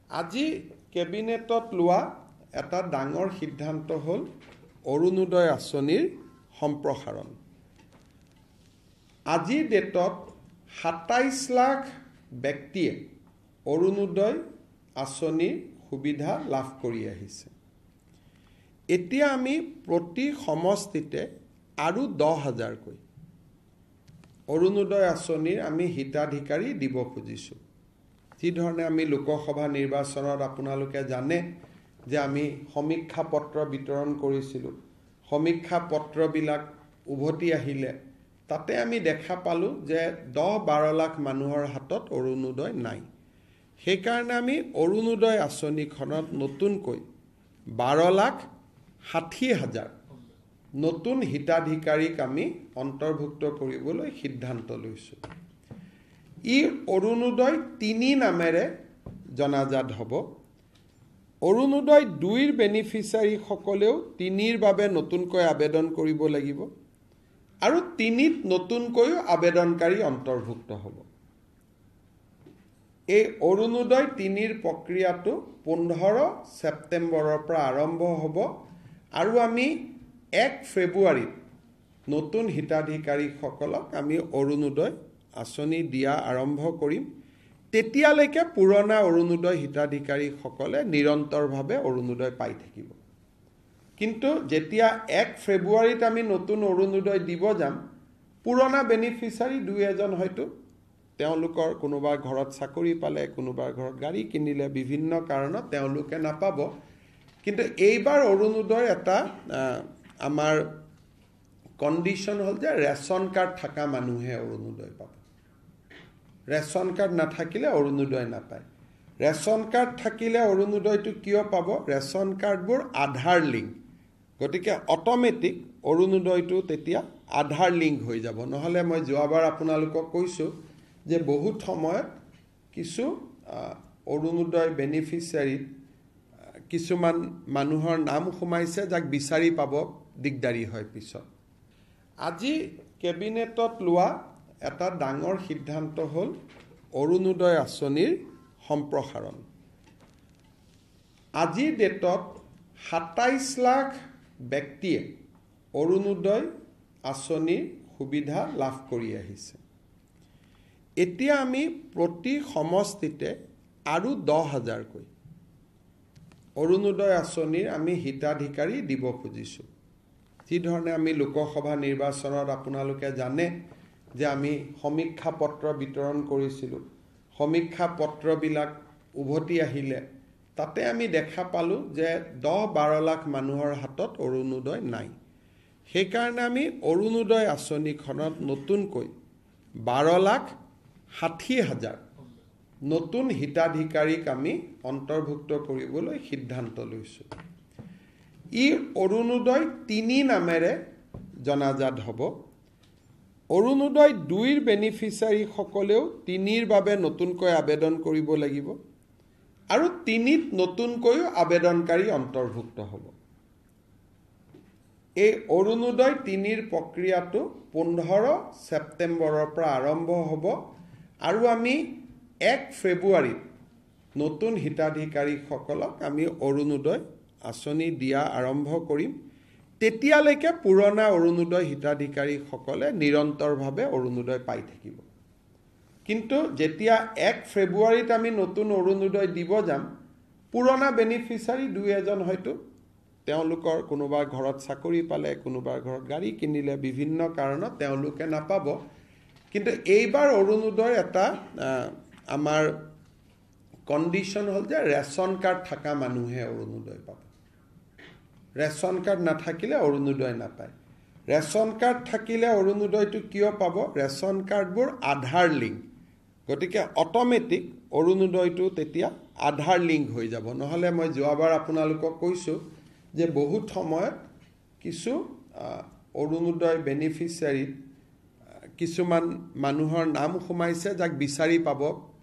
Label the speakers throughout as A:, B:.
A: আজি কেবিনেটত লোৱা এটা ডাঙৰ সিদ্ধান্ত হ'ল অৰুণোদয় আঁচনিৰ সম্প্ৰসাৰণ। আজিৰ ডেটত ২৭ লাখ ব্যক্তিয়ে অৰুণোদয় আঁচনিৰ সুবিধা লাভ কৰি আহিছে। এতিয়া আমি প্ৰতি সমষ্টিতে আৰু ১০,০০০কৈ অৰুণোদয় আঁচনিৰ আমি হিতাধিকাৰী দিব খুজিছোঁ। যিধৰণে আমি লোকসভা নিৰ্বাচনত আপোনালোকে জানে যে আমি সমীক্ষা পত্ৰ বিতৰণ কৰিছিলোঁ। সমীক্ষা পত্ৰবিলাক উভতি আহিলে তাতে আমি দেখা পালোঁ যে ১০-১২ লাখ মানুহৰ হাতত অৰুণোদয় নাই। সেইকাৰণে আমি অৰুণোদয় আঁচনিখনত নতুনকৈ ১২,৬০,০০০ নতুন হিতাধিকাৰীক আমি অন্তৰ্ভুক্ত কৰিবলৈ সিদ্ধান্ত লৈছোঁ। ই অৰুণোদয় ৩ নামেৰে জনাজাত হ'ব। অৰুণোদয় ২ৰ বেনিফিচিয়াৰীসকলেও ৩ৰ বাবে নতুনকৈ আবেদন কৰিব লাগিব আৰু ৩ত নতুনকৈও আবেদনকাৰী অন্তৰ্ভুক্ত হ'ব। এই অৰুণোদয় ৩ৰ প্ৰক্ৰিয়াটো ১৫ ছেপ্টেম্বৰৰ পৰা আৰম্ভ হ'ব আৰু আমি ১ ফেব্ৰুৱাৰীত নতুন হিতাধিকাৰীসকলক আমি অৰুণোদয় আঁচনি দিয়া আৰম্ভ কৰিম। তেতিয়ালৈকে পুৰণা অৰুণোদয় হিতাধিকাৰীসকলে নিৰন্তৰভাৱে অৰুণোদয় পাই থাকিব। কিন্তু যেতিয়া ১ ফেব্ৰুৱাৰীত আমি নতুন অৰুণোদয় দিব যাম, পুৰণা বেনিফিচিয়াৰী ২-এজন হয়তো তেওঁলোকৰ কোনোবা ঘৰত চাকৰি পালে, কোনোবাৰ ঘৰত গাড়ী কিনিলে, বিভিন্ন কাৰণত তেওঁলোকে নাপাব। কিন্তু এইবাৰ অৰুণোদয় এটা আমাৰ কণ্ডিশ্যন হ'ল যে ৰেচন কাৰ্ড থকা মানুহে অৰুণোদয় পাব। ৰেচন কাৰ্ড নাথাকিলে অৰুণোদয় নাপায়। ৰেচন কাৰ্ড থাকিলে অৰুণোদয়টো কিয় পাব? ৰেচন কাৰ্ডবোৰ আধাৰ লিংক, গতিকে অট'মেটিক অৰুণোদয়টো তেতিয়া আধাৰ লিংক হৈ যাব। নহ'লে মই যোৱাবাৰ আপোনালোকক কৈছোঁ যে বহুত সময়ত কিছু অৰুণোদয় বেনিফিচিয়াৰীত কিছুমান মানুহৰ নাম সোমাইছে যাক বিচাৰি পাব দিগদাৰী হয় পিছত। আজি কেবিনেটত লোৱা এটা ডাঙৰ সিদ্ধান্ত হ'ল অৰুণোদয় আঁচনিৰ সম্প্ৰসাৰণ। আজিৰ ডেটত ২৭ লাখ ব্যক্তিয়ে অৰুণোদয় আঁচনিৰ সুবিধা লাভ কৰি আহিছে। এতিয়া আমি প্ৰতি সমষ্টিতে আৰু ১০,০০০কৈ অৰুণোদয় আঁচনিৰ আমি হিতাধিকাৰী দিব খুজিছোঁ। যিধৰণে আমি লোকসভা নিৰ্বাচনত আপোনালোকে জানে যে আমি সমীক্ষা পত্ৰ বিতৰণ কৰিছিলোঁ। সমীক্ষা পত্ৰবিলাক উভতি আহিলে তাতে আমি দেখা পালোঁ যে ১০-১২ লাখ মানুহৰ হাতত অৰুণোদয় নাই। সেইকাৰণে আমি অৰুণোদয় আঁচনিখনত নতুনকৈ ১২,৬০,০০০ নতুন হিতাধিকাৰীক আমি অন্তৰ্ভুক্ত কৰিবলৈ সিদ্ধান্ত লৈছোঁ। ই অৰুণোদয় ৩ নামেৰে জনাজাত হ'ব। অৰুণোদয় ২ৰ বেনিফিচিয়াৰীসকলেও ৩ৰ বাবে নতুনকৈ আবেদন কৰিব লাগিব আৰু ৩ত নতুনকৈও আবেদনকাৰী অন্তৰ্ভুক্ত হ'ব। এই অৰুণোদয় ৩ৰ প্ৰক্ৰিয়াটো ১৫ ছেপ্টেম্বৰৰ পৰা আৰম্ভ হ'ব আৰু আমি ১ ফেব্ৰুৱাৰীত নতুন হিতাধিকাৰীসকলক আমি অৰুণোদয় আঁচনি দিয়া আৰম্ভ কৰিম। তেতিয়ালৈকে পুৰণা অৰুণোদয় হিতাধিকাৰীসকলে নিৰন্তৰভাৱে অৰুণোদয় পাই থাকিব। কিন্তু যেতিয়া ১ ফেব্ৰুৱাৰীত আমি নতুন অৰুণোদয় দিব যাম, পুৰণা বেনিফিচিয়াৰী ২-এজন হয়তো তেওঁলোকৰ কোনোবা ঘৰত চাকৰি পালে, কোনোবাৰ ঘৰত গাড়ী কিনিলে, বিভিন্ন কাৰণত তেওঁলোকে নাপাব। কিন্তু এইবাৰ অৰুণোদয় এটা আমাৰ কণ্ডিশ্যন হ'ল যে ৰেচন কাৰ্ড থকা মানুহে অৰুণোদয় পাব। ৰেচন কাৰ্ড নাথাকিলে অৰুণোদয় নাপায়। ৰেচন কাৰ্ড থাকিলে অৰুণোদয়টো কিয় পাব? ৰেচন কাৰ্ডবোৰ আধাৰ লিংক, গতিকে অট'মেটিক অৰুণোদয়টো তেতিয়া আধাৰ লিংক হৈ যাব। নহ'লে মই যোৱাবাৰ আপোনালোকক কৈছোঁ যে বহুত সময়ত কিছু অৰুণোদয় বেনিফিচিয়াৰীত কিছুমান মানুহৰ নাম সোমাইছে যাক বিচাৰি পাব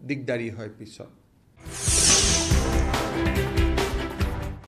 A: দিগদাৰী হয় পিছত।